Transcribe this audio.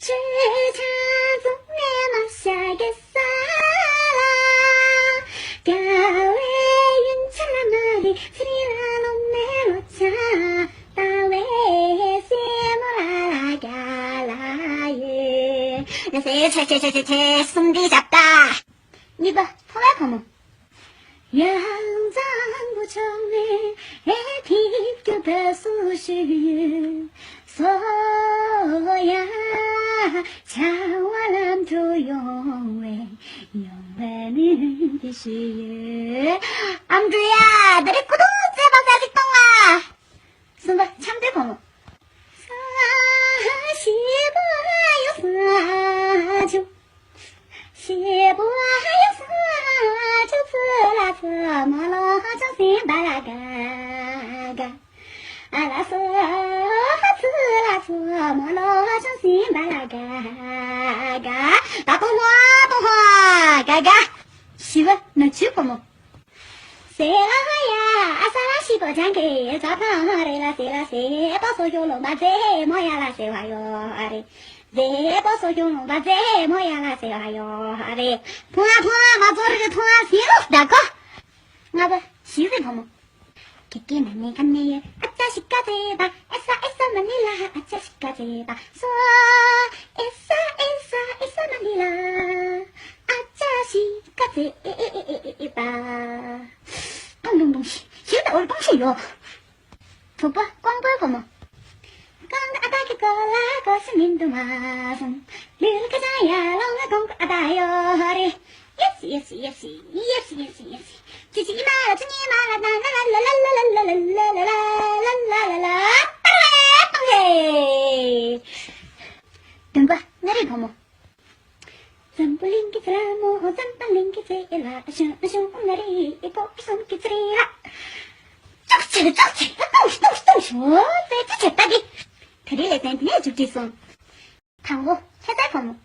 자동에 마셔야겠어 가외 윤찬아리 스리라노 메로차 따외 세모라라가라예 세 숨기 잡다 니봐 토마토모 양장부정에 애기교 배수시 소야 자와람 조용해 영화는 듯이 암주야 너리 구독 제발 아직 동아 순바 참들 보모 시보하여 사주 시보하여 사주 플라스 멀어져서 말아가가 알아서 플라스 멀어져서 말아가가 바보와 가가 시바 너 죽어모 세라야 아사라 시보장게 자파하레라 세라세 버소요로 마제 뭐야라 세와요 아래 제 버소요로 마제 뭐야라 세와요 아래 통화 마저르게 통화 시로 나고 나봐 시세 보모 기끼는 네 갔네요 아짜시까지 봐 에싸 마닐라 아짜시까지 봐 소 에싸 마닐라 아짜시까지 봐 동동동시 시다 얼동시요 두바 꽝벌거모 꽝아다기 꼴라고 스민도 마송 르르가자야 롱아 공아다요 허리 예시 주지 마라 주니 마라 라라라라라라라라라라라라라라라라 따라해 등과 나를 보모 zambulingi tramo zambalingi 제라 슝 나리 이거 숨기 트리라 쩍치 똥시 빼지 제따기 그릴래 땡네 죽겠어 당고 해달 보모